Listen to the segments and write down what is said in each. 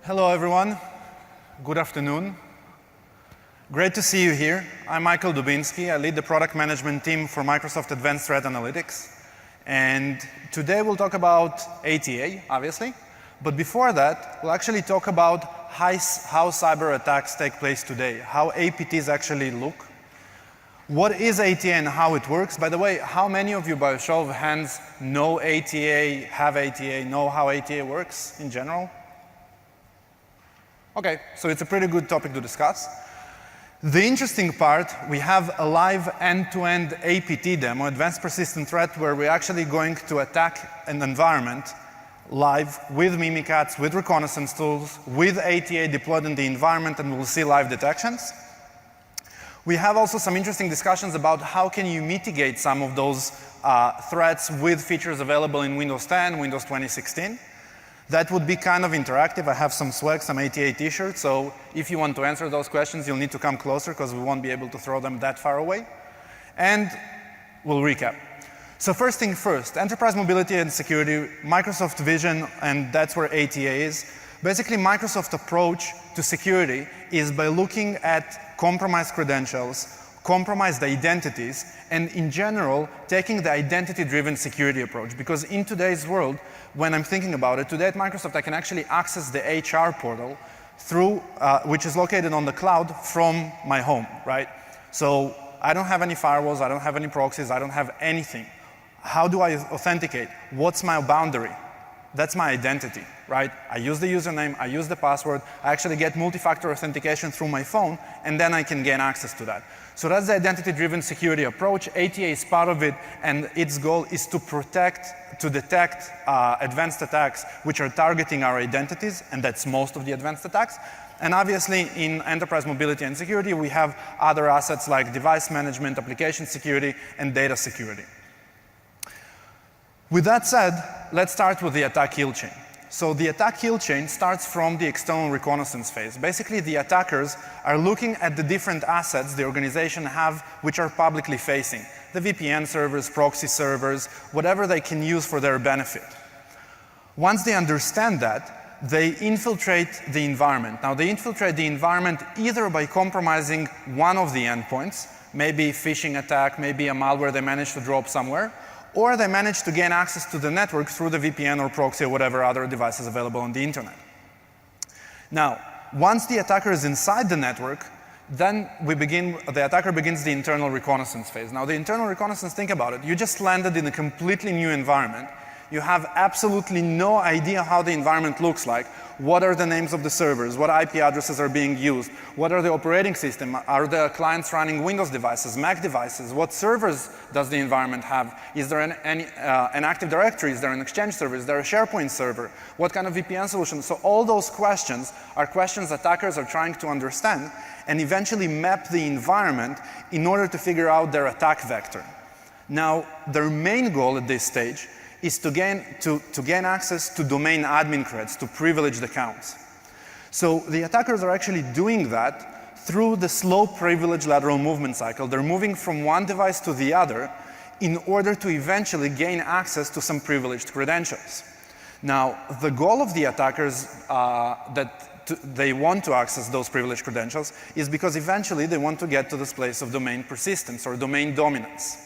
Hello, everyone. Good afternoon. Great to see you here. I'm Michael Dubinsky. I lead the product management team for Microsoft Advanced Threat Analytics. And today we'll talk about ATA, obviously. But before that, we'll actually talk about how cyber attacks take place today, how APTs actually look. What is ATA and how it works? By the way, how many of you, by a show of hands, know ATA, have ATA, know how ATA works in general? Okay, so it's a pretty good topic to discuss. The interesting part, we have a live end-to-end APT demo, Advanced Persistent Threat, where we're actually going to attack an environment live with Mimikatz, with reconnaissance tools, with ATA deployed in the environment, and we'll see live detections. We have also some interesting discussions about how can you mitigate some of those threats with features available in Windows 10, Windows 2016. That would be kind of interactive. I have some swag, some ATA t-shirts, so if you want to answer those questions, you'll need to come closer because we won't be able to throw them that far away. And we'll recap. So first thing first, enterprise mobility and security, Microsoft vision, and that's where ATA is. Basically, Microsoft's approach to security is by looking at compromised credentials, compromised identities, and in general, taking the identity-driven security approach. Because in today's world, when I'm thinking about it, today at Microsoft, I can actually access the HR portal through, which is located on the cloud from my home, right? So I don't have any firewalls, I don't have any proxies, I don't have anything. How do I authenticate? What's my boundary? That's my identity, right? I use the username, I use the password, I actually get multi-factor authentication through my phone, and then I can gain access to that. So that's the identity-driven security approach. ATA is part of it, and its goal is to detect advanced attacks which are targeting our identities, and that's most of the advanced attacks. And obviously, in enterprise mobility and security, we have other assets like device management, application security, and data security. With that said, let's start with the attack kill chain. So the attack kill chain starts from the external reconnaissance phase. Basically, the attackers are looking at the different assets the organization have which are publicly facing. The VPN servers, proxy servers, whatever they can use for their benefit. Once they understand that, they infiltrate the environment. Now, they infiltrate the environment either by compromising one of the endpoints, maybe phishing attack, maybe a malware they managed to drop somewhere, or they manage to gain access to the network through the VPN or proxy or whatever other devices available on the internet. Now, once the attacker is inside the network, then the attacker begins the internal reconnaissance phase. Now, the internal reconnaissance, think about it. You just landed in a completely new environment. You have absolutely no idea how the environment looks like. What are the names of the servers? What IP addresses are being used? What are the operating system? Are the clients running Windows devices, Mac devices? What servers does the environment have? Is there an Active Directory? Is there an Exchange server? Is there a SharePoint server? What kind of VPN solution? So all those questions are questions attackers are trying to understand and eventually map the environment in order to figure out their attack vector. Now, their main goal at this stage is to gain access to domain admin creds, to privileged accounts. So the attackers are actually doing that through the slow privilege lateral movement cycle. They're moving from one device to the other in order to eventually gain access to some privileged credentials. Now, the goal of the attackers they want to access those privileged credentials is because eventually they want to get to this place of domain persistence or domain dominance.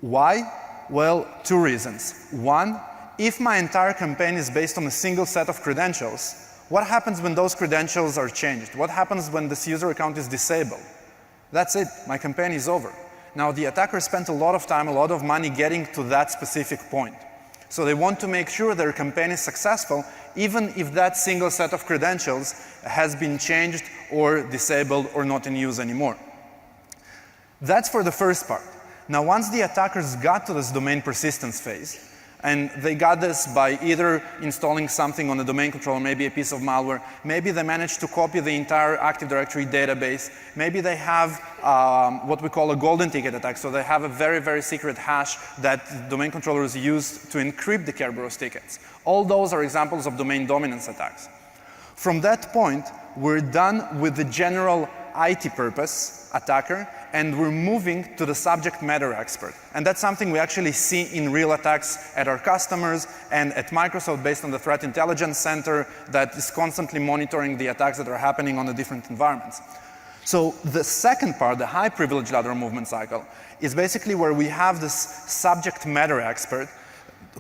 Why? Well, two reasons. One, if my entire campaign is based on a single set of credentials, what happens when those credentials are changed? What happens when this user account is disabled? That's it. My campaign is over. Now, the attacker spent a lot of time, a lot of money getting to that specific point. So they want to make sure their campaign is successful, even if that single set of credentials has been changed or disabled or not in use anymore. That's for the first part. Now, once the attackers got to this domain persistence phase, and they got this by either installing something on the domain controller, maybe a piece of malware, maybe they managed to copy the entire Active Directory database, maybe they have what we call a golden ticket attack, so they have a very, very secret hash that the domain controllers use to encrypt the Kerberos tickets. All those are examples of domain dominance attacks. From that point, we're done with the general IT purpose attacker, and we're moving to the subject matter expert. And that's something we actually see in real attacks at our customers and at Microsoft based on the Threat Intelligence Center that is constantly monitoring the attacks that are happening on the different environments. So the second part, the high privilege lateral movement cycle, is basically where we have this subject matter expert.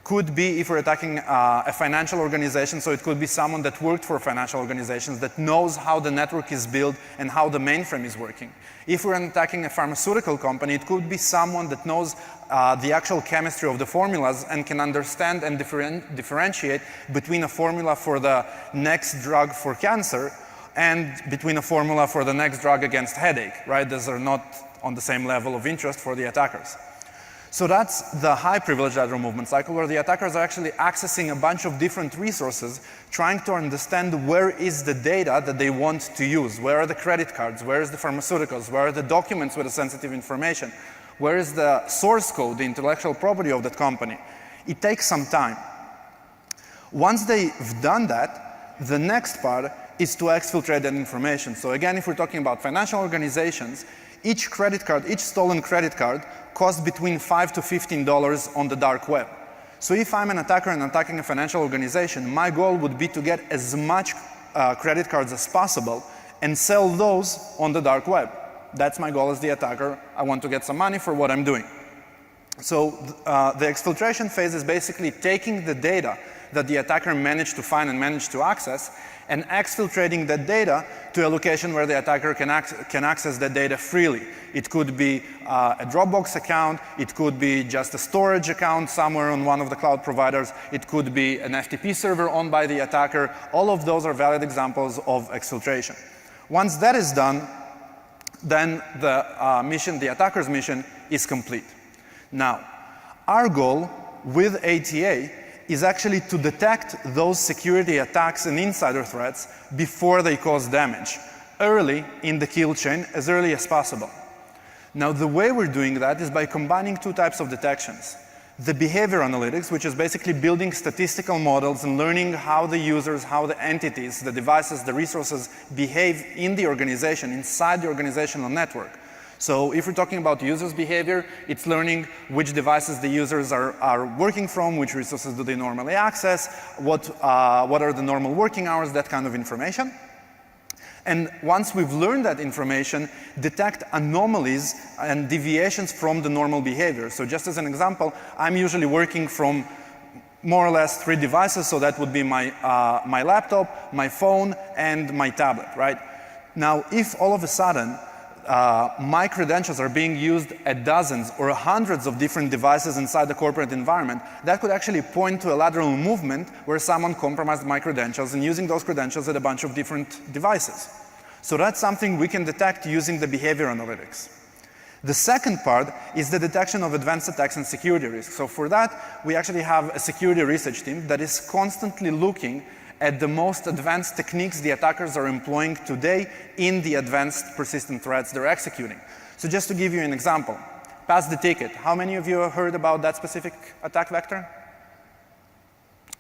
Could be if we're attacking a financial organization, so it could be someone that worked for financial organizations that knows how the network is built and how the mainframe is working. If we're attacking a pharmaceutical company, it could be someone that knows the actual chemistry of the formulas and can understand and differentiate between a formula for the next drug for cancer and between a formula for the next drug against headache, right? Those are not on the same level of interest for the attackers. So that's the high privilege lateral movement cycle, where the attackers are actually accessing a bunch of different resources, trying to understand where is the data that they want to use. Where are the credit cards? Where is the pharmaceuticals? Where are the documents with the sensitive information? Where is the source code, the intellectual property of that company? It takes some time. Once they've done that, the next part is to exfiltrate that information. So again, if we're talking about financial organizations, each credit card, each stolen credit card costs between $5 to $15 on the dark web. So if I'm an attacker and attacking a financial organization, my goal would be to get as much credit cards as possible and sell those on the dark web. That's my goal as the attacker. I want to get some money for what I'm doing. So the exfiltration phase is basically taking the data that the attacker managed to find and managed to access and exfiltrating that data to a location where the attacker can access that data freely. It could be a Dropbox account, it could be just a storage account somewhere on one of the cloud providers, it could be an FTP server owned by the attacker. All of those are valid examples of exfiltration. Once that is done, then the attacker's mission is complete. Now, our goal with ATA is actually to detect those security attacks and insider threats before they cause damage, early in the kill chain, as early as possible. Now, the way we're doing that is by combining two types of detections. The behavior analytics, which is basically building statistical models and learning how the users, how the entities, the devices, the resources behave in the organization, inside the organizational network. So if we're talking about users' behavior, it's learning which devices the users are working from, which resources do they normally access, what are the normal working hours, that kind of information. And once we've learned that information, detect anomalies and deviations from the normal behavior. So just as an example, I'm usually working from more or less 3 devices, so that would be my laptop, my phone, and my tablet, right? Now, if all of a sudden, my credentials are being used at dozens or hundreds of different devices inside the corporate environment, that could actually point to a lateral movement where someone compromised my credentials and using those credentials at a bunch of different devices. So that's something we can detect using the behavior analytics. The second part is the detection of advanced attacks and security risks. So for that, we actually have a security research team that is constantly looking at the most advanced techniques the attackers are employing today in the advanced persistent threats they're executing. So just to give you an example, pass the ticket. How many of you have heard about that specific attack vector?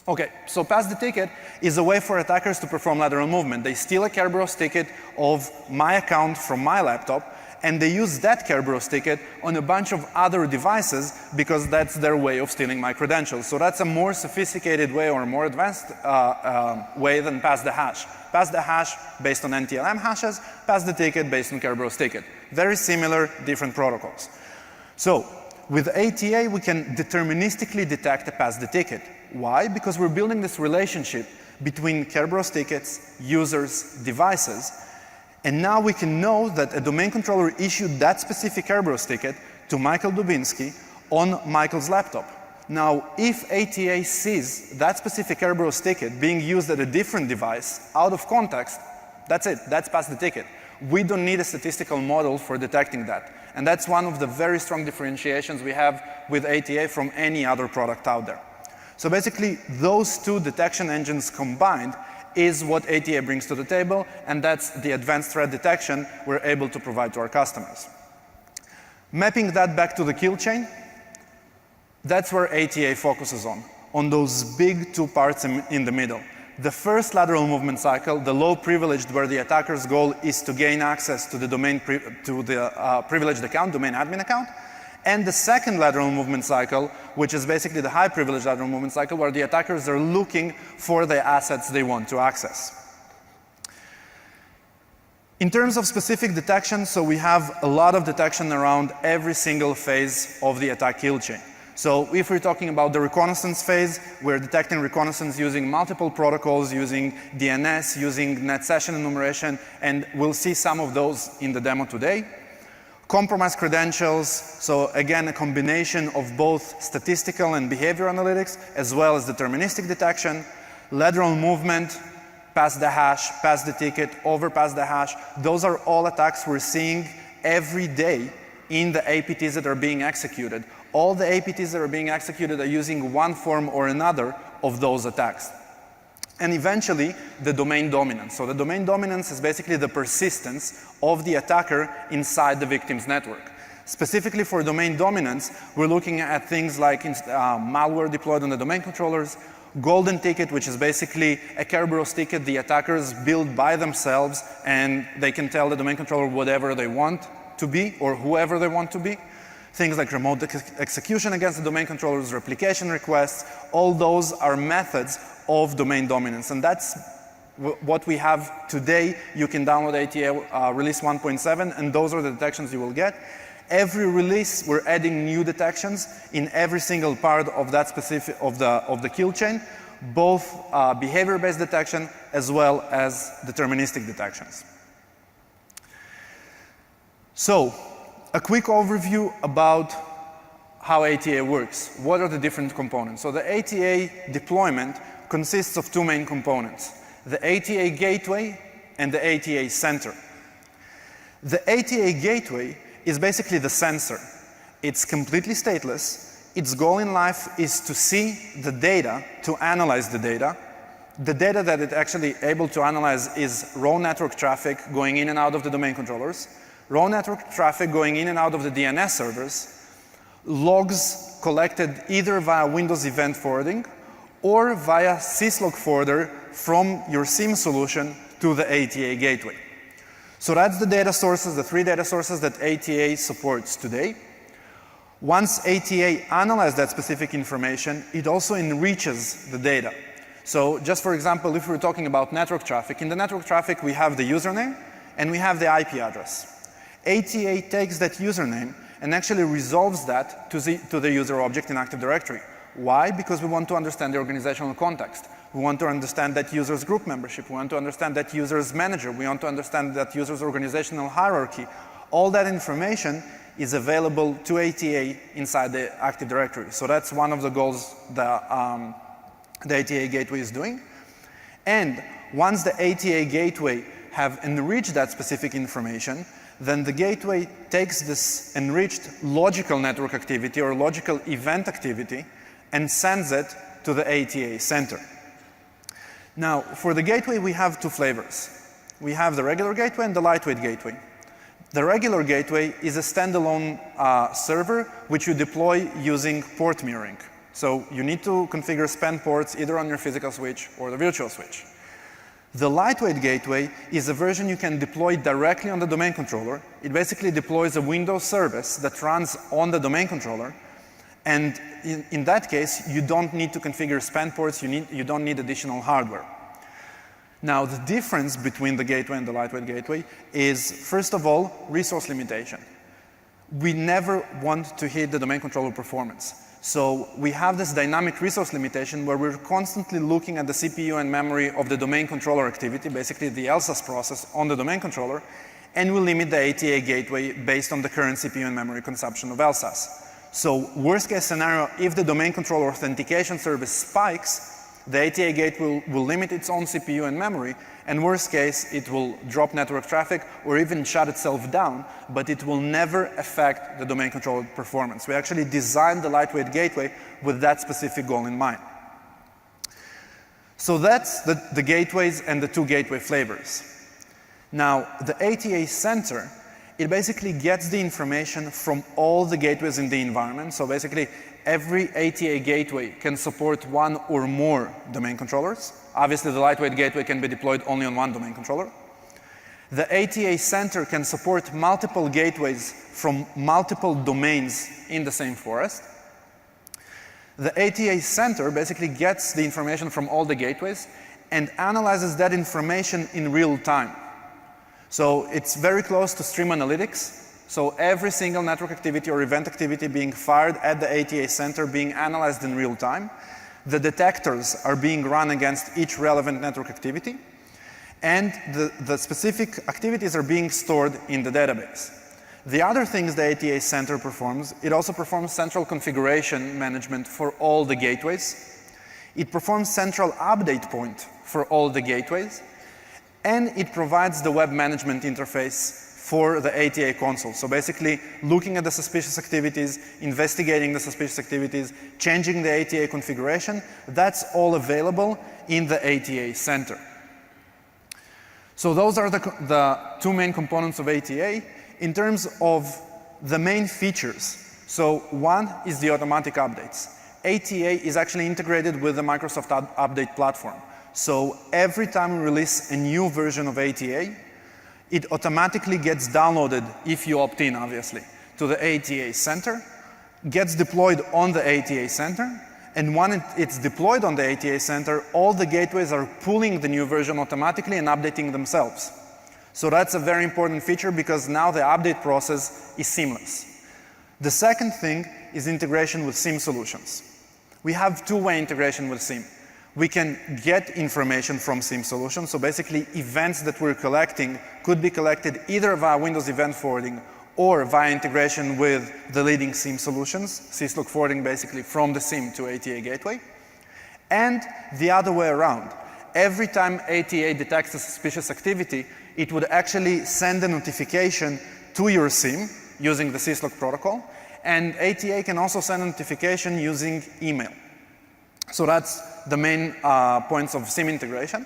Okay, so pass the ticket is a way for attackers to perform lateral movement. They steal a Kerberos ticket of my account from my laptop, and they use that Kerberos ticket on a bunch of other devices because that's their way of stealing my credentials. So that's a more sophisticated way or a more advanced way than pass the hash. Pass the hash based on NTLM hashes, pass the ticket based on Kerberos ticket. Very similar, different protocols. So with ATA, we can deterministically detect a pass the ticket. Why? Because we're building this relationship between Kerberos tickets, users, devices. And now we can know that a domain controller issued that specific Kerberos ticket to Michael Dubinsky on Michael's laptop. Now, if ATA sees that specific Kerberos ticket being used at a different device out of context, that's it, that's pass the ticket. We don't need a statistical model for detecting that. And that's one of the very strong differentiations we have with ATA from any other product out there. So basically, those two detection engines combined is what ATA brings to the table, and that's the advanced threat detection we're able to provide to our customers. Mapping that back to the kill chain, that's where ATA focuses on those big 2 parts in the middle. The first lateral movement cycle, the low privileged, where the attacker's goal is to gain access to the privileged account, domain admin account, and the second lateral movement cycle, which is basically the high privileged lateral movement cycle, where the attackers are looking for the assets they want to access. In terms of specific detection, so we have a lot of detection around every single phase of the attack kill chain. So if we're talking about the reconnaissance phase, we're detecting reconnaissance using multiple protocols, using DNS, using net session enumeration, and we'll see some of those in the demo today. Compromised credentials, so again, a combination of both statistical and behavior analytics, as well as deterministic detection. Lateral movement, past the hash, past the ticket, over past the hash. Those are all attacks we're seeing every day in the APTs that are being executed. All the APTs that are being executed are using one form or another of those attacks. And eventually, the domain dominance. So the domain dominance is basically the persistence of the attacker inside the victim's network. Specifically for domain dominance, we're looking at things like malware deployed on the domain controllers, golden ticket, which is basically a Kerberos ticket the attackers build by themselves, and they can tell the domain controller whatever they want to be or whoever they want to be. Things like remote execution against the domain controllers, replication requests, all those are methods of domain dominance. And that's what we have today. You can download ATA release 1.7, and those are the detections you will get. Every release, we're adding new detections in every single part of that specific of the kill chain, both behavior-based detection as well as deterministic detections. So, a quick overview about how ATA works. What are the different components? So the ATA deployment consists of two main components: the ATA gateway and the ATA center. The ATA gateway is basically the sensor. It's completely stateless. Its goal in life is to see the data, to analyze the data. The data that it's actually able to analyze is raw network traffic going in and out of the domain controllers, raw network traffic going in and out of the DNS servers, logs collected either via Windows Event Forwarding or via syslog forwarder from your SIEM solution to the ATA gateway. So that's the data sources, the three data sources that ATA supports today. Once ATA analyzes that specific information, it also enriches the data. So just for example, if we're talking about network traffic, in the network traffic we have the username and we have the IP address. ATA takes that username and actually resolves that to the user object in Active Directory. Why? Because we want to understand the organizational context. We want to understand that user's group membership. We want to understand that user's manager. We want to understand that user's organizational hierarchy. All that information is available to ATA inside the Active Directory. So that's one of the goals the ATA gateway is doing. And once the ATA gateway have enriched that specific information, then the gateway takes this enriched logical network activity or logical event activity and sends it to the ATA center. Now, for the gateway, we have two flavors. We have the regular gateway and the lightweight gateway. The regular gateway is a standalone server which you deploy using port mirroring. So you need to configure span ports either on your physical switch or the virtual switch. The lightweight gateway is a version you can deploy directly on the domain controller. It basically deploys a Windows service that runs on the domain controller. And in that case, you don't need to configure span ports, you don't need additional hardware. Now, the difference between the gateway and the lightweight gateway is, first of all, resource limitation. We never want to hit the domain controller performance. So we have this dynamic resource limitation where we're constantly looking at the CPU and memory of the domain controller activity, basically the LSAS process on the domain controller, and we limit the ATA gateway based on the current CPU and memory consumption of LSAS. So worst case scenario, if the domain controller authentication service spikes, the ATA gateway will limit its own CPU and memory, and worst case, it will drop network traffic or even shut itself down, but it will never affect the domain controller performance. We actually designed the lightweight gateway with that specific goal in mind. So that's the gateways and the two gateway flavors. Now, the ATA center, it basically gets the information from all the gateways in the environment. So basically, every ATA gateway can support one or more domain controllers Obviously, the lightweight gateway can be deployed only on one domain controller. The ATA center can support multiple gateways from multiple domains in the same forest. The ATA center basically gets the information from all the gateways and analyzes that information in real time. So it's very close to stream analytics. So every single network activity or event activity being fired at the ATA center being analyzed in real time. The detectors are being run against each relevant network activity. And the specific activities are being stored in the database. The other things the ATA center performs, it also performs central configuration management for all the gateways. It performs central update point for all the gateways. And it provides the web management interface for the ATA console. So basically, looking at the suspicious activities, investigating the suspicious activities, changing the ATA configuration, that's all available in the ATA center. So those are the two main components of ATA. In terms of the main features, so one is the automatic updates. ATA is actually integrated with the Microsoft Update platform. So every time we release a new version of ATA, it automatically gets downloaded, if you opt in, obviously, to the ATA center, gets deployed on the ATA center, and when it's deployed on the ATA center, all the gateways are pulling the new version automatically and updating themselves. So that's a very important feature because now the update process is seamless. The second thing is integration with SIEM solutions. We have two-way integration with SIEM. We can get information from SIEM solutions, so basically events that we're collecting could be collected either via Windows Event Forwarding or via integration with the leading SIEM solutions, syslog forwarding basically from the SIEM to ATA gateway, and the other way around. Every time ATA detects a suspicious activity, it would actually send a notification to your SIEM using the syslog protocol, and ATA can also send a notification using email. So that's the main points of SIEM integration.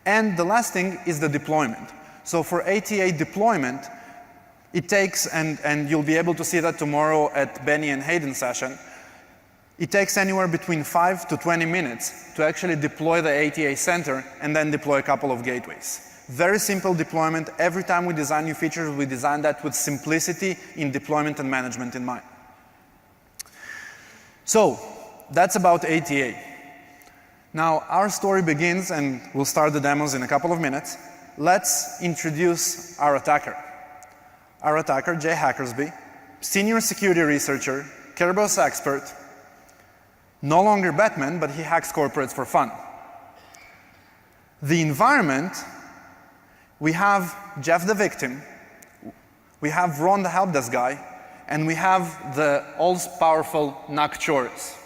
And the last thing is the deployment. So for ATA deployment, it takes, and you'll be able to see that tomorrow at Benny and Hayden's session, it takes anywhere between 5 to 20 minutes to actually deploy the ATA center and then deploy a couple of gateways. Very simple deployment. Every time we design new features, we design that with simplicity in deployment and management in mind. So that's about ATA. Now our story begins, and we'll start the demos in a couple of minutes. Let's introduce our attacker. Our attacker, Jay Hackersby, senior security researcher, Kerberos expert, no longer Batman, but he hacks corporates for fun. The environment, we have Jeff the victim, we have Ron the help desk guy, and we have the all-powerful NUC Chorus.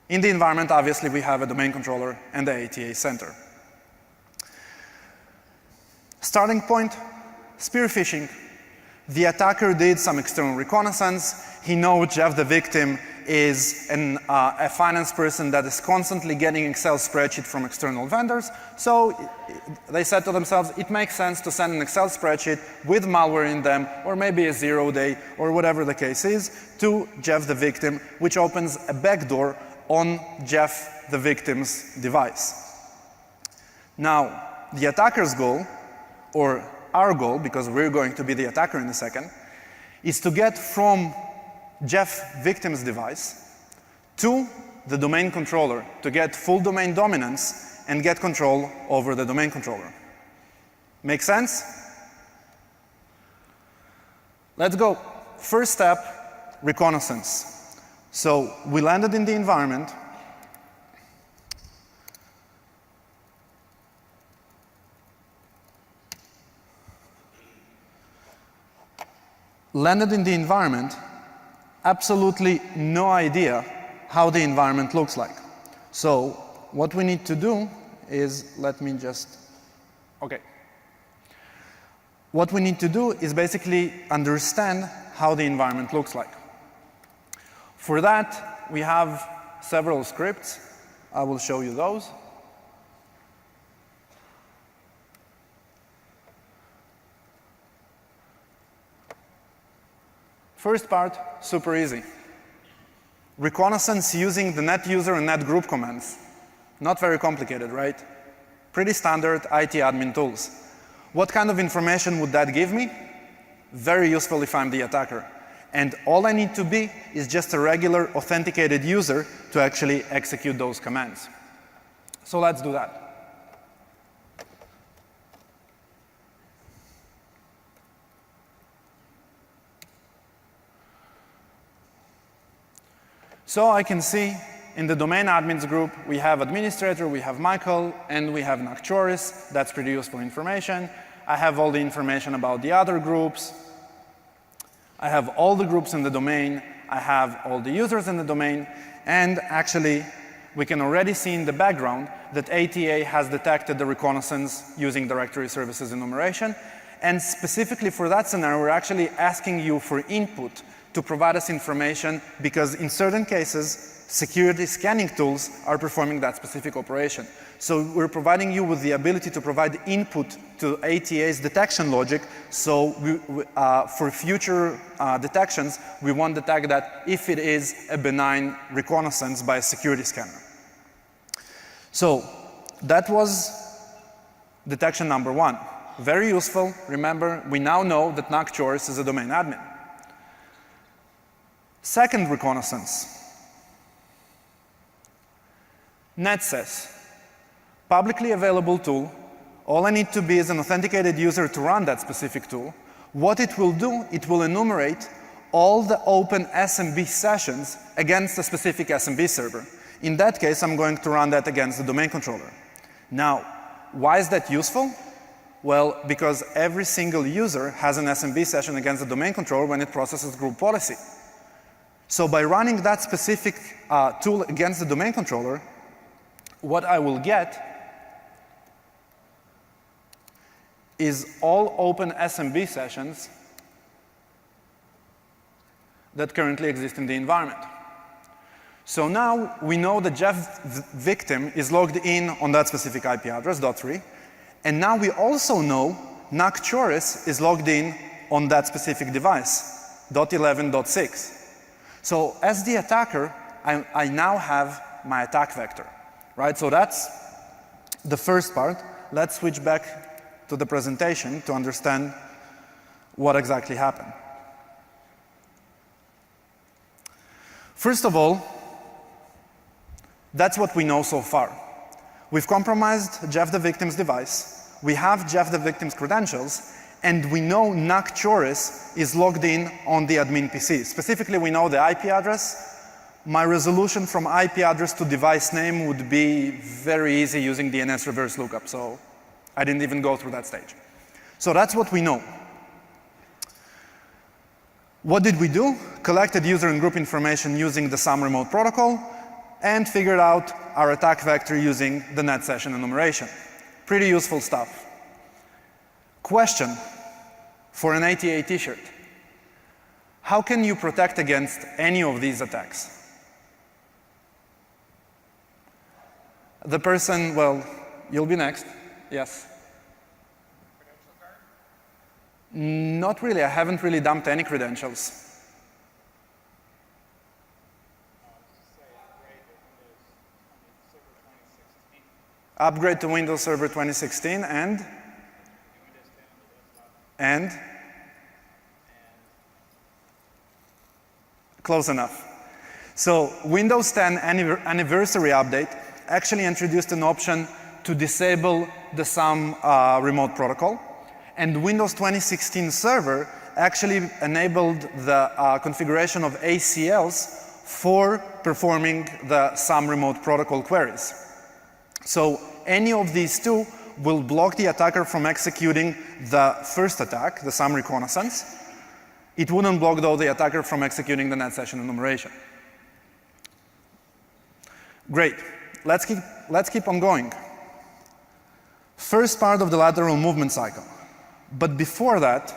In the environment, obviously, we have a domain controller and the ATA center. Starting point, spear phishing. The attacker did some external reconnaissance. He knows Jeff the victim is a finance person that is constantly getting Excel spreadsheet from external vendors. So they said to themselves, it makes sense to send an Excel spreadsheet with malware in them, or maybe a 0-day, or whatever the case is, to Jeff the victim, which opens a backdoor on Jeff the victim's device. Now, the attacker's goal, or our goal, because we're going to be the attacker in a second, is to get from Jeff victim's device to the domain controller to get full domain dominance and get control over the domain controller. Make sense? Let's go. First step, reconnaissance. So we landed in the environment. Landed in the environment, absolutely no idea how the environment looks like. So what we need to do is, let me just, okay. What we need to do is basically understand how the environment looks like. For that, we have several scripts. I will show you those. First part, super easy. Reconnaissance using the net user and net group commands. Not very complicated, right? Pretty standard IT admin tools. What kind of information would that give me? Very useful if I'm the attacker. And all I need to be is just a regular authenticated user to actually execute those commands. So let's do that. So I can see in the domain admins group, we have administrator, we have Michael, and we have Nocturis. That's pretty useful information. I have all the information about the other groups. I have all the groups in the domain. I have all the users in the domain. And actually, we can already see in the background that ATA has detected the reconnaissance using directory services enumeration. And specifically for that scenario, we're actually asking you for input to provide us information because in certain cases, security scanning tools are performing that specific operation. So we're providing you with the ability to provide input to ATA's detection logic. So for future detections, we want to tag that if it is a benign reconnaissance by a security scanner. So that was detection number 1. Very useful. Remember, we now know that Nocturis is a domain admin. Second reconnaissance. NetSys, publicly available tool. All I need to be is an authenticated user to run that specific tool. What it will do, it will enumerate all the open SMB sessions against a specific SMB server. In that case, I'm going to run that against the domain controller. Now, why is that useful? Well, because every single user has an SMB session against the domain controller when it processes group policy. So by running that specific tool against the domain controller, what I will get is all open SMB sessions that currently exist in the environment. So now we know that Jeff victim is logged in on that specific IP address, .3, and now we also know Nocturis is logged in on that specific device, .11.6. So as the attacker, I now have my attack vector, right? So that's the first part. Let's switch back to the presentation to understand what exactly happened. First of all, that's what we know so far. We've compromised Jeff the victim's device. We have Jeff the victim's credentials. And we know Nocturis is logged in on the admin PC. Specifically, we know the IP address. My resolution from IP address to device name would be very easy using DNS reverse lookup. So I didn't even go through that stage. So that's what we know. What did we do? Collected user and group information using the SAM remote protocol and figured out our attack vector using the net session enumeration. Pretty useful stuff. Question for an ATA t-shirt. How can you protect against any of these attacks? The person, well, you'll be next. Yes. Credential card? Not really. I haven't really dumped any credentials. Upgrade to Windows Server 2016 and? And? Close enough. So Windows 10 anniversary update actually introduced an option to disable the SAM remote protocol. And Windows 2016 Server actually enabled the configuration of ACLs for performing the SAM remote protocol queries. So any of these two will block the attacker from executing the first attack, the SAM reconnaissance. It wouldn't block, though, the attacker from executing the net session enumeration. Great. Let's keep on going. First part of the lateral movement cycle. But before that,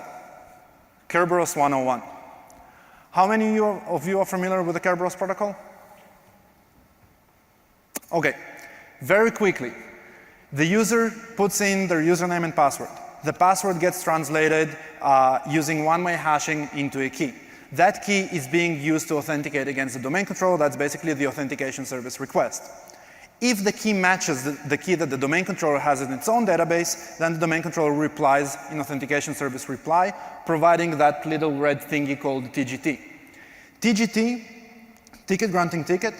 Kerberos 101. How many of you are familiar with the Kerberos protocol? Okay. Very quickly. The user puts in their username and password. The password gets translated using one-way hashing into a key. That key is being used to authenticate against the domain controller. That's basically the authentication service request. If the key matches the key that the domain controller has in its own database, then the domain controller replies in authentication service reply, providing that little red thingy called TGT. TGT, ticket granting ticket,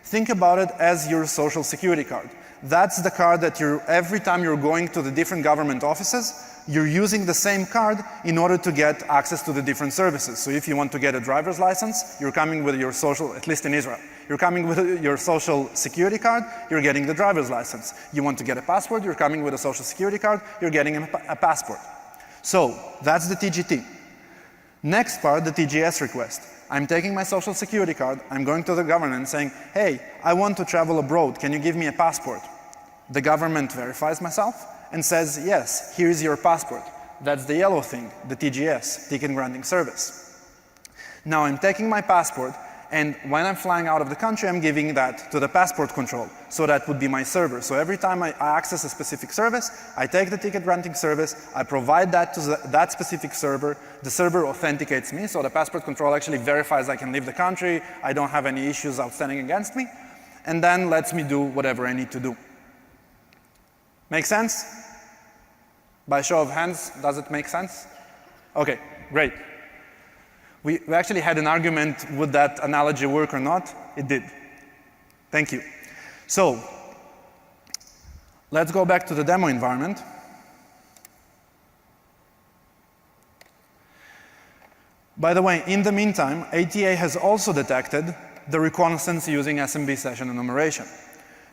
think about it as your social security card. That's the card that every time you're going to the different government offices, you're using the same card in order to get access to the different services. So if you want to get a driver's license, you're coming with your social, at least in Israel, you're coming with your social security card, you're getting the driver's license. You want to get a passport, you're coming with a social security card, you're getting a passport. So that's the TGT. Next part, the TGS request. I'm taking my social security card, I'm going to the government and saying, hey, I want to travel abroad, can you give me a passport? The government verifies myself and says, yes, here's your passport. That's the yellow thing, the TGS, ticket granting service. Now I'm taking my passport, and when I'm flying out of the country, I'm giving that to the passport control. So that would be my server. So every time I access a specific service, I take the ticket granting service, I provide that to that specific server, the server authenticates me, so the passport control actually verifies I can leave the country, I don't have any issues outstanding against me, and then lets me do whatever I need to do. Make sense? By show of hands, does it make sense? Okay, great. We actually had an argument, would that analogy work or not? It did. Thank you. So, let's go back to the demo environment. By the way, in the meantime, ATA has also detected the reconnaissance using SMB session enumeration.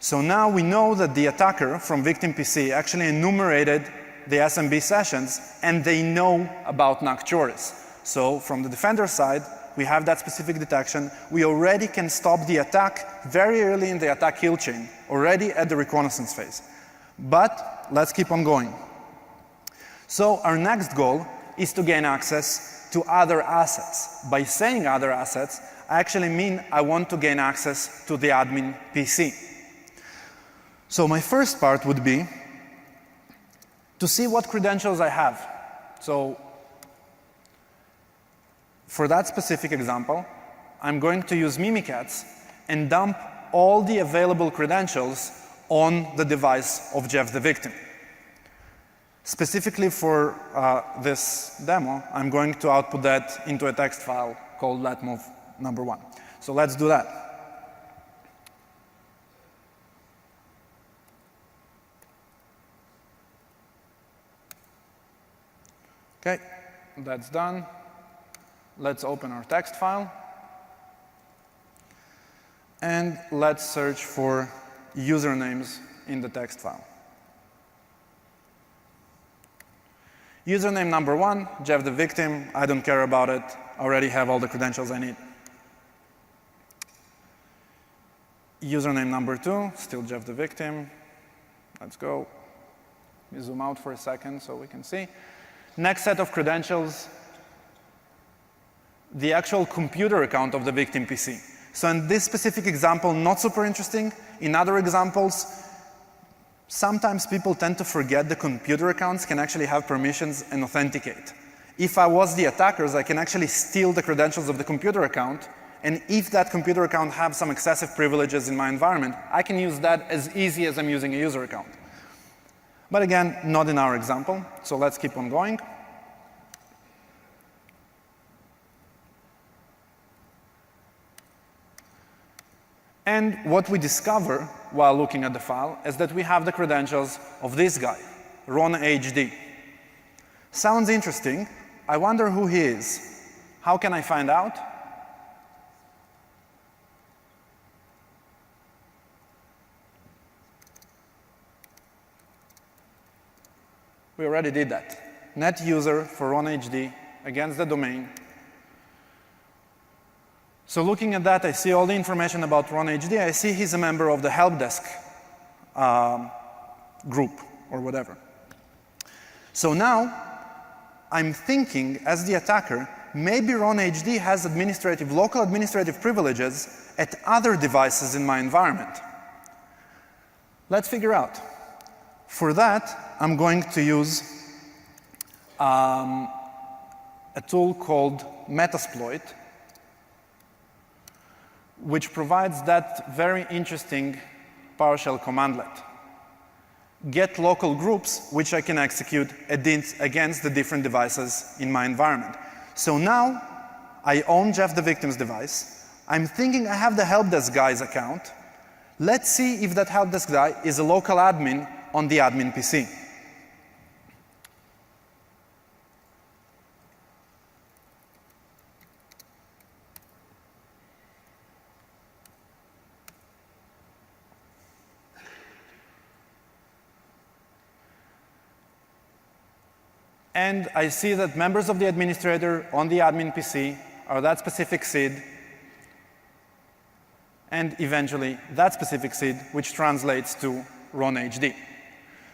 So now we know that the attacker from victim PC actually enumerated the SMB sessions, and they know about Nocturus. So from the defender side, we have that specific detection. We already can stop the attack very early in the attack kill chain, already at the reconnaissance phase. But let's keep on going. So our next goal is to gain access to other assets. By saying other assets, I actually mean I want to gain access to the admin PC. So my first part would be to see what credentials I have. So for that specific example, I'm going to use Mimikatz and dump all the available credentials on the device of Jeff the victim. Specifically for this demo, I'm going to output that into a text file called letmove number 1. So let's do that. Okay, that's done. Let's open our text file. And let's search for usernames in the text file. Username number 1, Jeff the victim. I don't care about it. I already have all the credentials I need. Username number 2, still Jeff the victim. Let's go. Let me zoom out for a second so we can see. Next set of credentials, the actual computer account of the victim PC. So in this specific example, not super interesting. In other examples, sometimes people tend to forget the computer accounts can actually have permissions and authenticate. If I was the attackers, I can actually steal the credentials of the computer account, and if that computer account has some excessive privileges in my environment, I can use that as easy as I'm using a user account. But again, not in our example, so let's keep on going. And what we discover while looking at the file is that we have the credentials of this guy, Ron HD. Sounds interesting. I wonder who he is. How can I find out? We already did that. Net user for Ron HD against the domain. So looking at that, I see all the information about Ron HD. I see he's a member of the help desk group or whatever. So now I'm thinking, as the attacker, maybe Ron HD has local administrative privileges at other devices in my environment. Let's figure out. For that, I'm going to use a tool called Metasploit, which provides that very interesting PowerShell commandlet. Get local groups, which I can execute against the different devices in my environment. So now I own Jeff the victim's device. I'm thinking I have the help desk guy's account. Let's see if that help desk guy is a local admin on the admin PC. And I see that members of the administrator on the admin PC are that specific SID, and eventually that specific SID, which translates to Ron HD.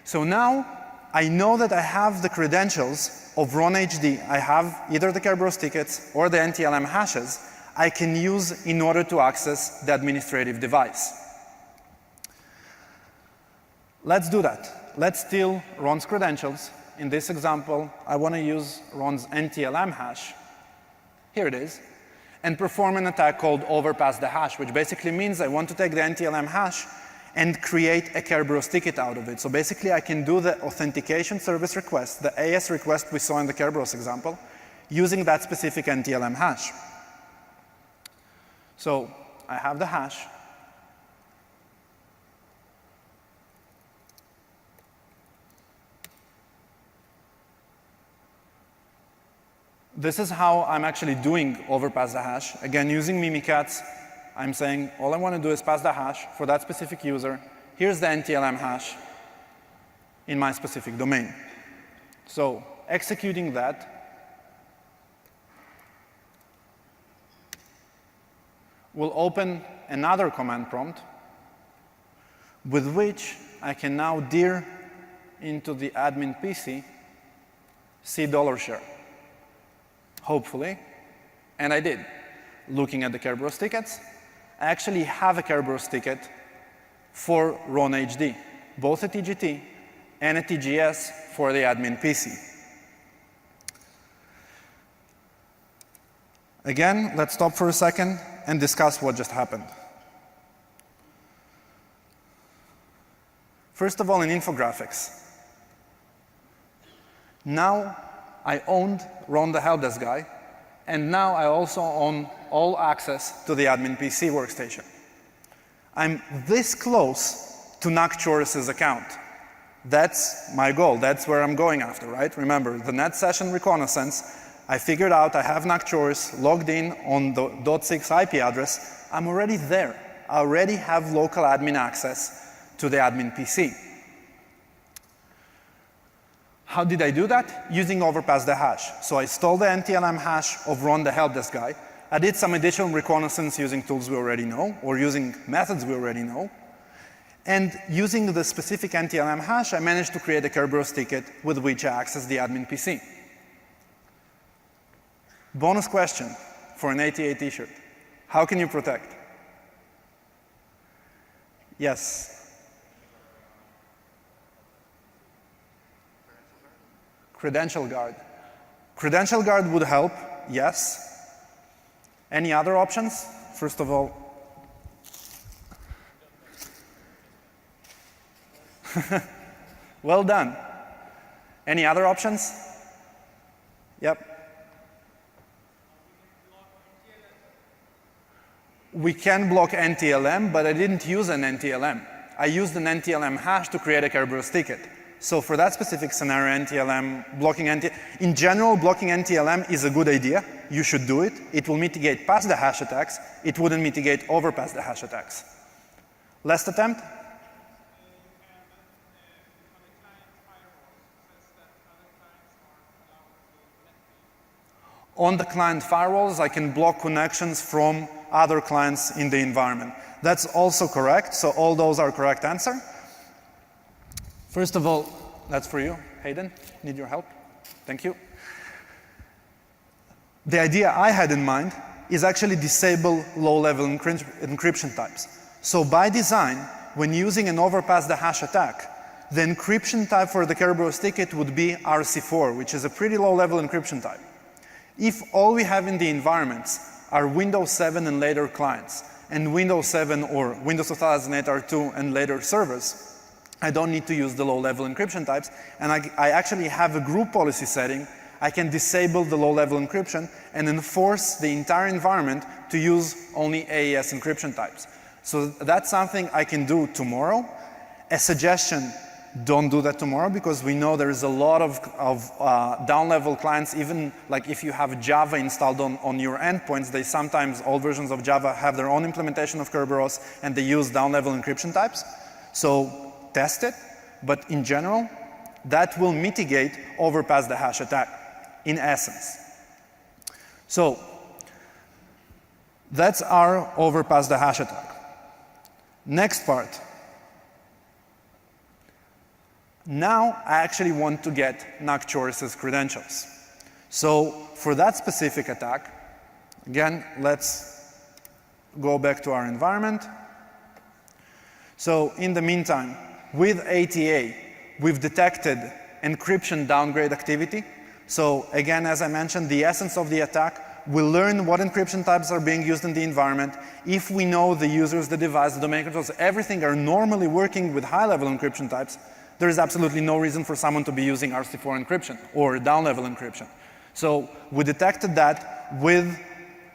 So now I know that I have the credentials of Ron HD. I have either the Kerberos tickets or the NTLM hashes I can use in order to access the administrative device. Let's do that. Let's steal Ron's credentials. In this example, I want to use Ron's NTLM hash. Here it is. And perform an attack called overpass the hash, which basically means I want to take the NTLM hash and create a Kerberos ticket out of it. So basically, I can do the authentication service request, the AS request we saw in the Kerberos example, using that specific NTLM hash. So I have the hash. This is how I'm actually doing overpass the hash. Again, using Mimikatz, I'm saying all I want to do is pass the hash for that specific user. Here's the NTLM hash in my specific domain. So executing that will open another command prompt with which I can now dir into the admin PC $share. Hopefully, and I did. Looking at the Kerberos tickets, I actually have a Kerberos ticket for Ron HD, both a TGT and a TGS for the admin PC. Again, let's stop for a second and discuss what just happened. First of all, in infographics. Now I owned Ron the help desk guy, and now I also own all access to the admin PC workstation. I'm this close to Nak Choris's account. That's my goal. That's where I'm going after, right? Remember, the net session reconnaissance, I figured out I have Nak Choris logged in on the .6 IP address. I'm already there. I already have local admin access to the admin PC. How did I do that? Using overpass the hash. So I stole the NTLM hash of Ron the help desk guy. I did some additional reconnaissance using tools we already know, or using methods we already know. And using the specific NTLM hash, I managed to create a Kerberos ticket with which I access the admin PC. Bonus question for an ATA t-shirt. How can you protect? Yes. Credential guard. Credential guard would help, yes. Any other options? First of all, well done. Any other options? Yep. We can block NTLM, but I didn't use an NTLM. I used an NTLM hash to create a Kerberos ticket. So for that specific scenario, in general, blocking NTLM is a good idea. You should do it. It will mitigate past the hash attacks. It wouldn't mitigate overpass the hash attacks. Last attempt? On the client firewalls, I can block connections from other clients in the environment. That's also correct. So all those are correct answer. First of all, that's for you, Hayden. Need your help? Thank you. The idea I had in mind is actually disable low-level encryption types. So by design, when using an overpass the hash attack, the encryption type for the Kerberos ticket would be RC4, which is a pretty low-level encryption type. If all we have in the environments are Windows 7 and later clients, and Windows 7 or Windows 2008 R2 and later servers, I don't need to use the low-level encryption types, and I actually have a group policy setting. I can disable the low-level encryption and enforce the entire environment to use only AES encryption types. So that's something I can do tomorrow. A suggestion, don't do that tomorrow, because we know there is a lot of down-level clients, even like if you have Java installed on your endpoints, they sometimes, old versions of Java have their own implementation of Kerberos, and they use down-level encryption types. So test it, but in general, that will mitigate overpass the hash attack, in essence. So that's our overpass the hash attack. Next part. Now I actually want to get Nacchoris's credentials. So for that specific attack, again, let's go back to our environment. So in the meantime, with ATA, we've detected encryption downgrade activity. So again, as I mentioned, the essence of the attack, we learn what encryption types are being used in the environment. If we know the users, the device, the domain controllers, everything are normally working with high-level encryption types, there is absolutely no reason for someone to be using RC4 encryption or down-level encryption. So we detected that with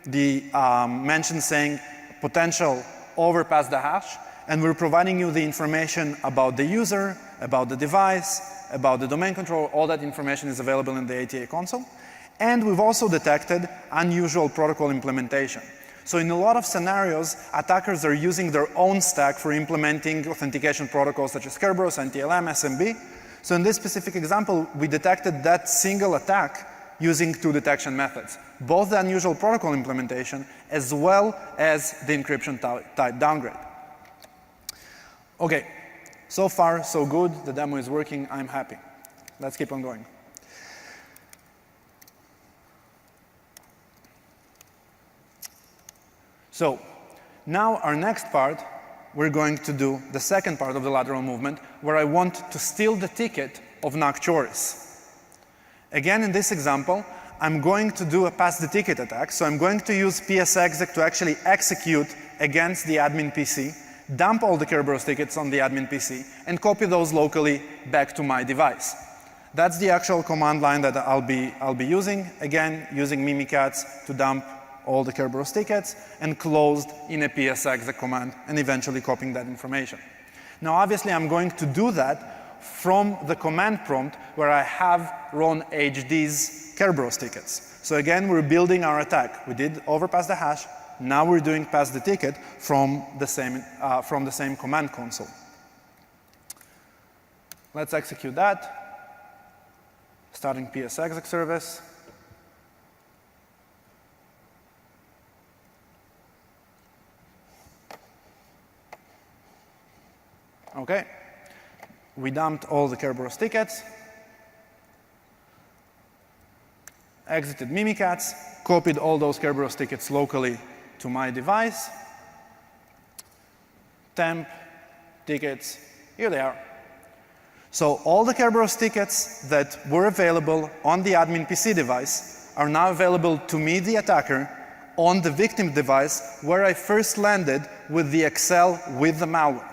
the mention saying potential overpass the hash, and we're providing you the information about the user, about the device, about the domain controller. All that information is available in the ATA console. And we've also detected unusual protocol implementation. So in a lot of scenarios, attackers are using their own stack for implementing authentication protocols such as Kerberos, NTLM, SMB. So in this specific example, we detected that single attack using two detection methods, both the unusual protocol implementation as well as the encryption type downgrade. Okay, so far so good. The demo is working. I'm happy. Let's keep on going. So now our next part, we're going to do the second part of the lateral movement, where I want to steal the ticket of Nacchoris. Again, in this example, I'm going to do a pass the ticket attack. So I'm going to use PSExec to actually execute against the admin PC, dump all the Kerberos tickets on the admin PC, and copy those locally back to my device. That's the actual command line that I'll be using. Again, using Mimikatz to dump all the Kerberos tickets and closed in a PSExec command, and eventually copying that information. Now, obviously, I'm going to do that from the command prompt where I have run HD's Kerberos tickets. So again, we're building our attack. We did overpass the hash. Now we're doing pass the ticket from the same command console. Let's execute that. Starting PSExec service. Okay, we dumped all the Kerberos tickets, exited Mimikatz, copied all those Kerberos tickets locally to my device, temp, tickets, here they are. So all the Kerberos tickets that were available on the admin PC device are now available to me, the attacker, on the victim device where I first landed with the Excel with the malware.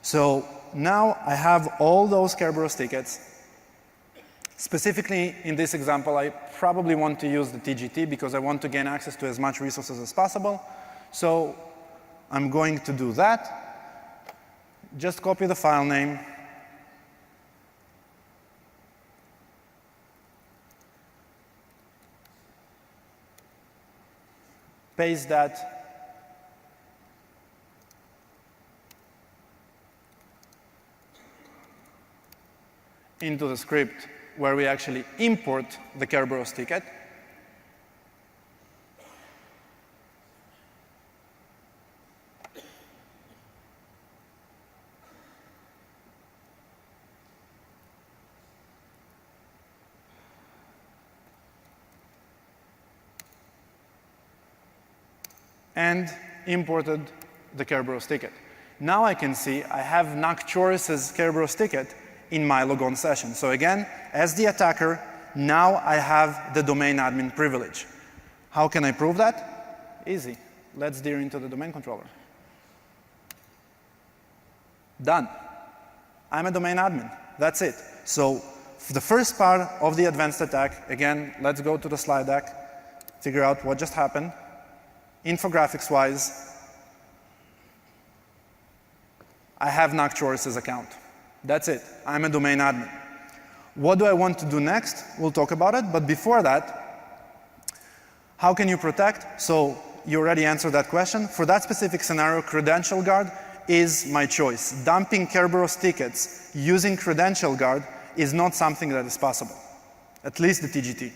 So now I have all those Kerberos tickets. Specifically in this example, I probably want to use the TGT because I want to gain access to as much resources as possible. So I'm going to do that. Just copy the file name. Paste that. Into the script where we actually import the Kerberos ticket. And imported the Kerberos ticket. Now I can see I have Nacchoris's Kerberos ticket in my logon session. So again, as the attacker, now I have the domain admin privilege. How can I prove that? Easy. Let's steer into the domain controller. Done. I'm a domain admin. That's it. So for the first part of the advanced attack, again, let's go to the slide deck, figure out what just happened. Infographics-wise, I have Nocturis's account. That's it. I'm a domain admin. What do I want to do next? We'll talk about it. But before that, how can you protect? So you already answered that question. For that specific scenario, Credential Guard is my choice. Dumping Kerberos tickets using Credential Guard is not something that is possible, at least the TGT.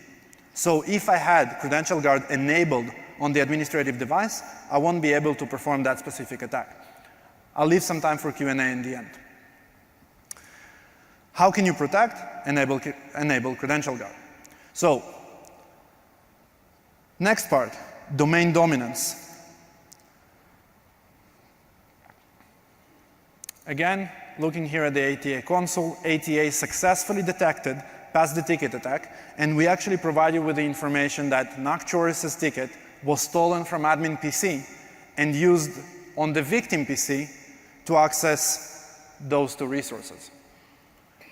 So if I had Credential Guard enabled on the administrative device, I won't be able to perform that specific attack. I'll leave some time for Q&A in the end. How can you protect? Enable Credential Guard. So next part, domain dominance. Again, looking here at the ATA console, ATA successfully detected passed the ticket attack, and we actually provide you with the information that Nocturis's ticket was stolen from admin PC and used on the victim PC to access those two resources.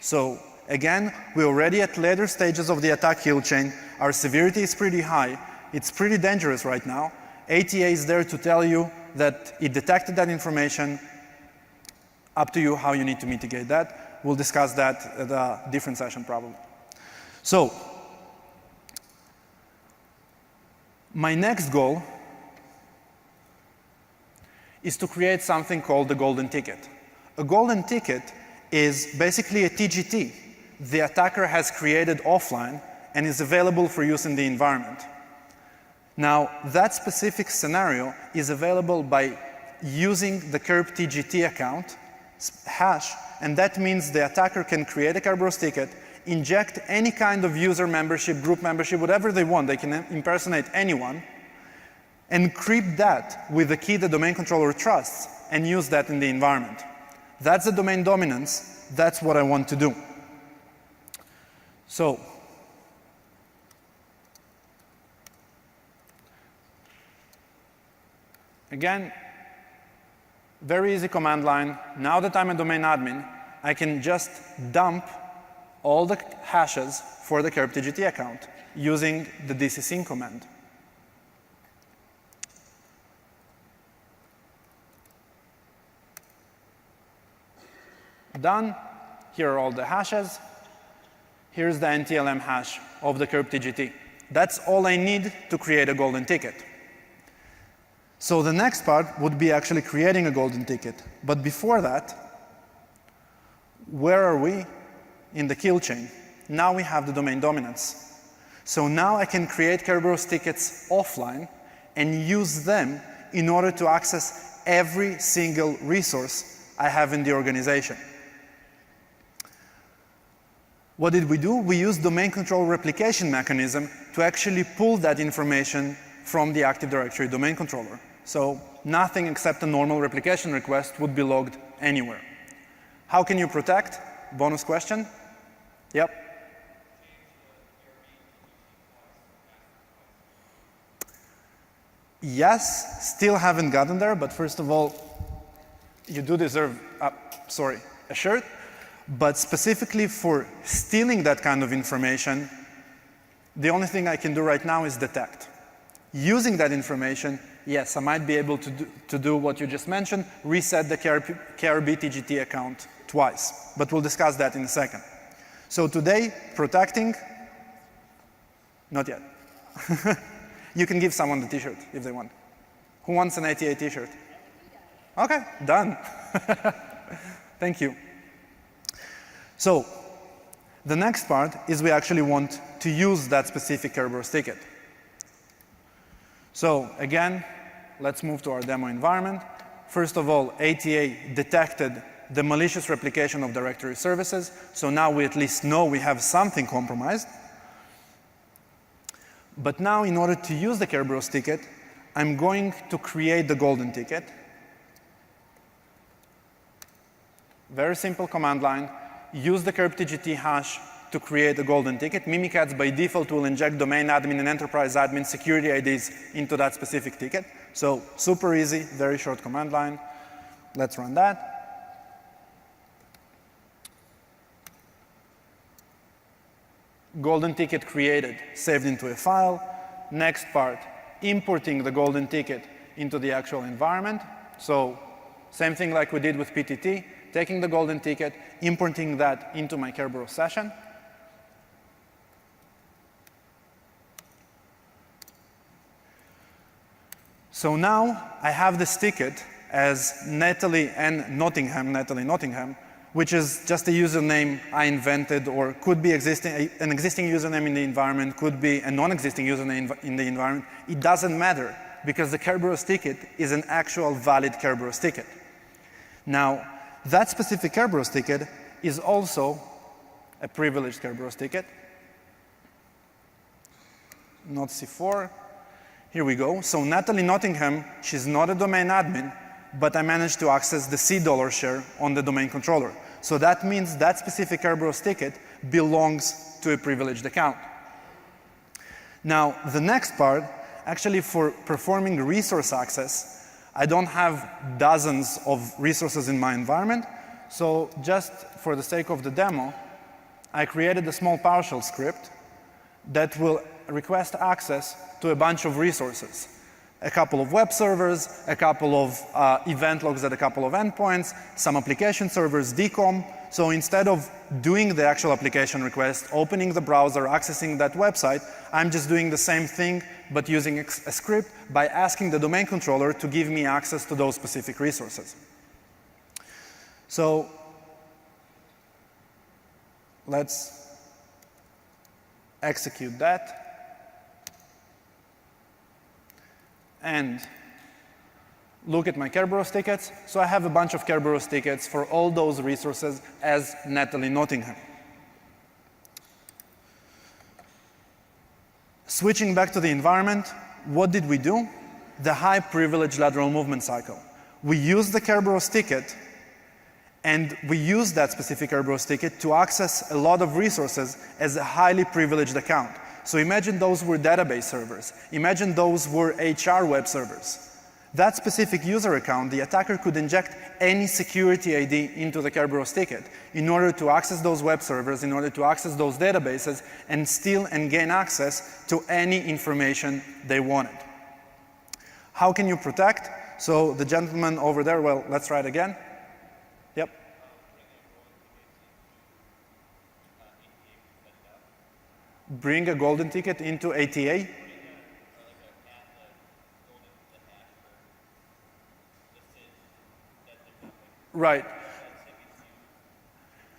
So again, we're already at later stages of the attack kill chain. Our severity is pretty high. It's pretty dangerous right now. ATA is there to tell you that it detected that information. Up to you how you need to mitigate that. We'll discuss that at a different session probably. So my next goal is to create something called the golden ticket. A golden ticket is basically a TGT the attacker has created offline and is available for use in the environment. Now, that specific scenario is available by using the Kerb TGT account hash, and that means the attacker can create a Kerberos ticket, inject any kind of user membership, group membership, whatever they want. They can impersonate anyone, encrypt that with the key the domain controller trusts, and use that in the environment. That's the domain dominance. That's what I want to do. So again, very easy command line. Now that I'm a domain admin, I can just dump all the hashes for the Kerb TGT account using the dcsync command. Done. Here are all the hashes. Here's the NTLM hash of the Kerb TGT. That's all I need to create a golden ticket. So the next part would be actually creating a golden ticket. But before that, where are we in the kill chain? Now we have the domain dominance. So now I can create Kerberos tickets offline and use them in order to access every single resource I have in the organization. What did we do? We used domain control replication mechanism to actually pull that information from the Active Directory domain controller. So nothing except a normal replication request would be logged anywhere. How can you protect? Bonus question. Yep. Yes, still haven't gotten there, but first of all, you do deserve, a shirt. But specifically for stealing that kind of information, the only thing I can do right now is detect. Using that information, yes, I might be able to do what you just mentioned, reset the KRB TGT account twice. But we'll discuss that in a second. So today, protecting, not yet. You can give someone the t-shirt if they want. Who wants an ATA t-shirt? Okay, done. Thank you. So the next part is we actually want to use that specific Kerberos ticket. So again, let's move to our demo environment. First of all, ATA detected the malicious replication of directory services. So now we at least know we have something compromised. But now in order to use the Kerberos ticket, I'm going to create the golden ticket. Very simple command line. Use the Kerb TGT hash to create a golden ticket. Mimikatz by default will inject domain admin and enterprise admin security IDs into that specific ticket. So super easy, very short command line. Let's run that. Golden ticket created, saved into a file. Next part, importing the golden ticket into the actual environment. So same thing like we did with PTT, taking the golden ticket, importing that into my Kerberos session. So now I have this ticket as Natalie Nottingham, which is just a username I invented, or could be an existing username in the environment, could be a non-existing username in the environment. It doesn't matter, because the Kerberos ticket is an actual valid Kerberos ticket. Now, that specific Kerberos ticket is also a privileged Kerberos ticket. Not C4. Here we go. So Natalie Nottingham, she's not a domain admin, but I managed to access the $C share on the domain controller. So that means that specific Kerberos ticket belongs to a privileged account. Now, the next part, actually for performing resource access, I don't have dozens of resources in my environment. So just for the sake of the demo, I created a small PowerShell script that will request access to a bunch of resources. A couple of web servers, a couple of event logs at a couple of endpoints, some application servers, DCOM. So instead of doing the actual application request, opening the browser, accessing that website, I'm just doing the same thing, but using a script by asking the domain controller to give me access to those specific resources. So let's execute that. And look at my Kerberos tickets. So I have a bunch of Kerberos tickets for all those resources as Natalie Nottingham. Switching back to the environment, what did we do? The high privilege lateral movement cycle. We used the Kerberos ticket, and we used that specific Kerberos ticket to access a lot of resources as a highly privileged account. So imagine those were database servers. Imagine those were HR web servers. That specific user account, the attacker could inject any security ID into the Kerberos ticket in order to access those web servers, in order to access those databases, and steal and gain access to any information they wanted. How can you protect? So the gentleman over there, well, let's try it again. Yep. Bring a golden ticket into ATA. Right.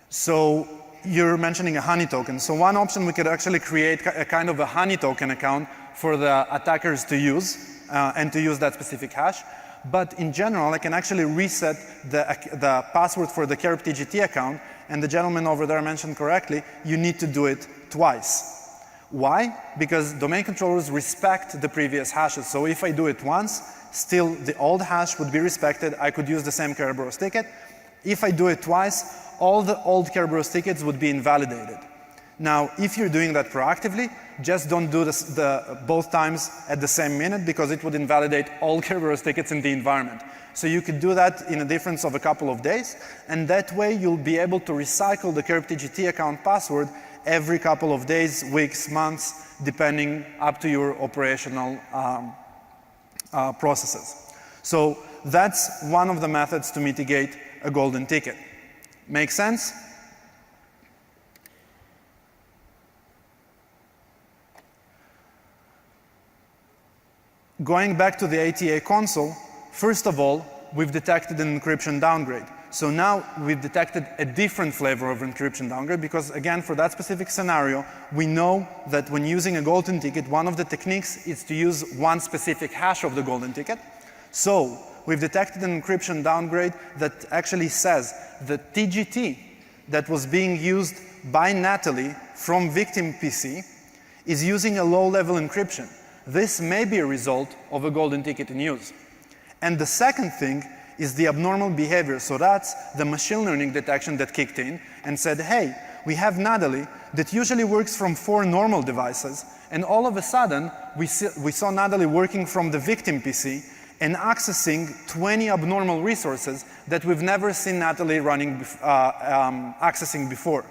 So you're mentioning a honey token. So one option, we could actually create a kind of a honey token account for the attackers to use and to use that specific hash. But in general, I can actually reset the password for the KERP-TGT account. And the gentleman over there mentioned correctly, you need to do it twice. Why? Because domain controllers respect the previous hashes. So if I do it once, still the old hash would be respected. I could use the same Kerberos ticket. If I do it twice, all the old Kerberos tickets would be invalidated. Now, if you're doing that proactively, just don't do this both times at the same minute, because it would invalidate all Kerberos tickets in the environment. So you could do that in a difference of a couple of days, and that way you'll be able to recycle the KERP-TGT account password every couple of days, weeks, months, depending up to your operational processes. So that's one of the methods to mitigate a golden ticket. Make sense? Going back to the ATA console, first of all, we've detected an encryption downgrade. So now we've detected a different flavor of encryption downgrade, because again, for that specific scenario, we know that when using a golden ticket, one of the techniques is to use one specific hash of the golden ticket. So we've detected an encryption downgrade that actually says the TGT that was being used by Natalie from victim PC is using a low-level encryption. This may be a result of a golden ticket in use. And the second thing is the abnormal behavior. So that's the machine learning detection that kicked in and said, hey, we have Natalie that usually works from 4 normal devices, and all of a sudden, we saw Natalie working from the victim PC and accessing 20 abnormal resources that we've never seen Natalie accessing before.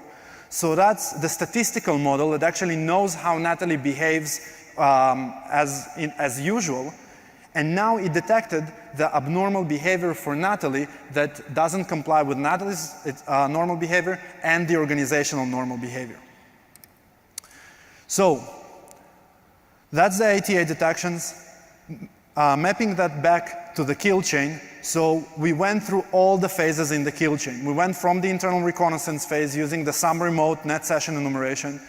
So that's the statistical model that actually knows how Natalie behaves as usual, and now it detected the abnormal behavior for Natalie that doesn't comply with Natalie's normal behavior and the organizational normal behavior. So that's the ATA detections. Mapping that back to the kill chain, so we went through all the phases in the kill chain. We went from the internal reconnaissance phase using the summary mode net session enumeration.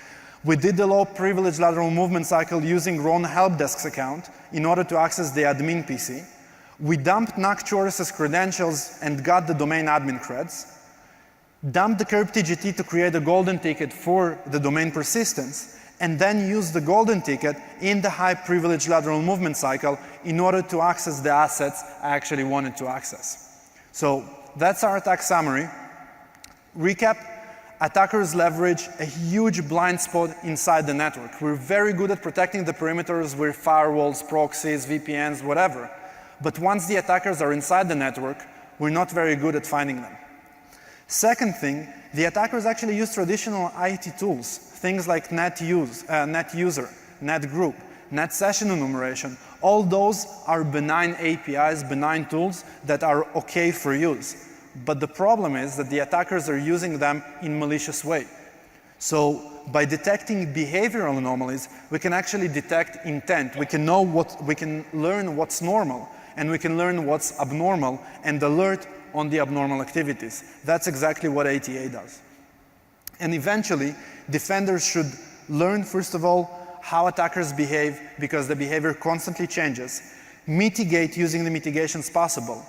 We did the low privilege lateral movement cycle using Ron Helpdesk's account in order to access the admin PC. We dumped NAC-Choris's credentials and got the domain admin creds. Dumped the KERP-TGT to create a golden ticket for the domain persistence, and then used the golden ticket in the high privilege lateral movement cycle in order to access the assets I actually wanted to access. So that's our attack summary. Recap, attackers leverage a huge blind spot inside the network. We're very good at protecting the perimeters with firewalls, proxies, VPNs, whatever. But once the attackers are inside the network, we're not very good at finding them. Second thing, the attackers actually use traditional IT tools, things like NetUser, NetGroup, NetSession enumeration. All those are benign APIs, benign tools that are okay for use. But the problem is that the attackers are using them in malicious way. So by detecting behavioral anomalies, we can actually detect intent. We can learn what's normal, and we can learn what's abnormal and alert on the abnormal activities. That's exactly what ATA does. And eventually, defenders should learn, first of all, how attackers behave, because the behavior constantly changes. Mitigate using the mitigations possible.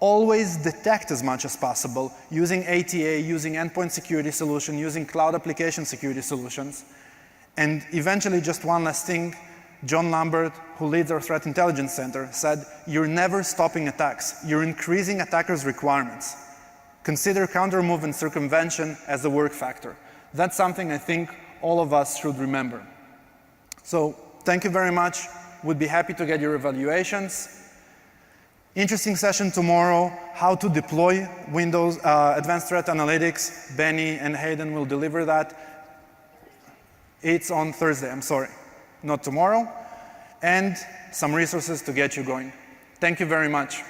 Always detect as much as possible using ATA, using endpoint security solution, using cloud application security solutions. And eventually, just one last thing, John Lambert, who leads our Threat Intelligence Center, said, "You're never stopping attacks. You're increasing attackers' requirements. Consider counter-movement circumvention as a work factor." That's something I think all of us should remember. So thank you very much. We'd be happy to get your evaluations. Interesting session tomorrow, how to deploy Windows Advanced Threat Analytics. Benny and Hayden will deliver that. It's on Thursday, I'm sorry, not tomorrow. And some resources to get you going. Thank you very much.